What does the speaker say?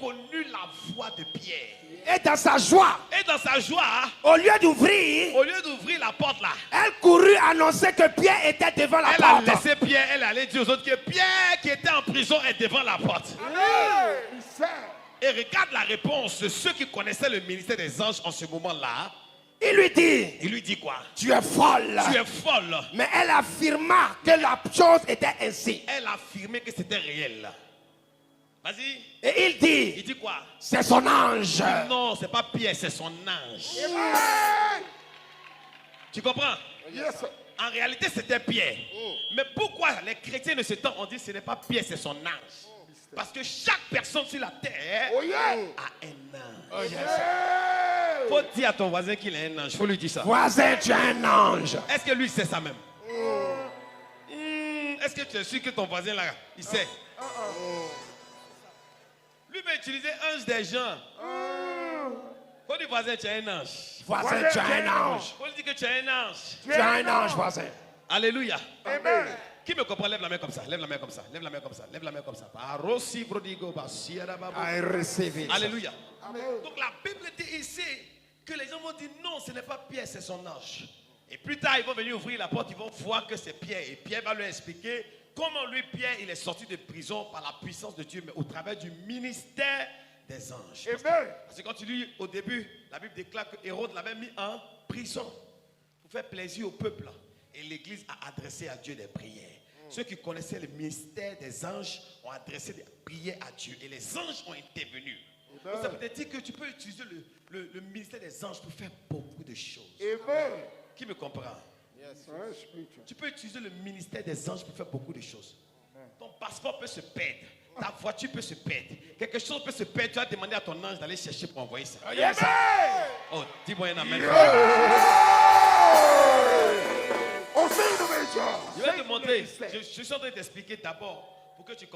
connu la voix de Pierre. Et dans sa joie, Au lieu d'ouvrir la porte là, elle courut annoncer que Pierre était devant la elle a porte. laissé Pierre, elle allait dire aux autres que Pierre qui était en prison est devant la porte. Et regarde la réponse de ceux qui connaissaient le ministère des anges en ce moment-là. Il lui dit quoi? Tu es folle. Tu es folle. Mais elle affirma que la chose était ainsi. Elle a affirmé que c'était réel. Vas-y. Et il dit Il dit quoi? C'est son ange. Non, c'est pas Pierre, c'est son ange. Tu comprends? Yes. En réalité, c'était Pierre. Mais pourquoi les chrétiens de ce temps ont dit que ce n'est pas Pierre, c'est son ange? Parce que chaque personne sur la terre a un ange. Faut dire à ton voisin qu'il a un ange. Faut lui dire ça. Voisin, tu as un ange. Est-ce que lui sait ça même? Est-ce que tu es sûr que ton voisin là, il sait? Lui va utiliser ange des gens. Faut dire voisin, tu as un ange. Voisin, tu as un ange. Faut lui dire que tu as un ange. Tu as un ange, voisin. Alléluia. Amen. Qui me comprend? Lève la main comme ça. Lève la main comme ça. Lève la main comme ça. Lève la main comme ça. I receive it. Alléluia. Donc la Bible dit ici que les gens vont dire non, ce n'est pas Pierre, c'est son ange. Et plus tard, ils vont venir ouvrir la porte, ils vont voir que c'est Pierre. Et Pierre va leur expliquer comment lui, Pierre, il est sorti de prison par la puissance de Dieu, mais au travers du ministère des anges. Parce que quand tu lis au début, la Bible déclare que Hérode l'avait mis en prison pour faire plaisir au peuple. Et l'Église a adressé à Dieu des prières. Ceux qui connaissaient le ministère des anges ont adressé des prières à Dieu. Et les anges ont intervenu. Donc ça veut dire que tu peux utiliser le ministère des anges pour faire beaucoup de choses. Qui me comprend? Tu peux utiliser le ministère des anges pour faire beaucoup de choses. Ton passeport peut se perdre. Ta voiture peut se perdre. Quelque chose peut se perdre. Tu vas demander à ton ange d'aller chercher pour envoyer ça. Oh, dis-moi un amen. Je vais te montrer. Je suis en train de t'expliquer d'abord pour que tu comprennes.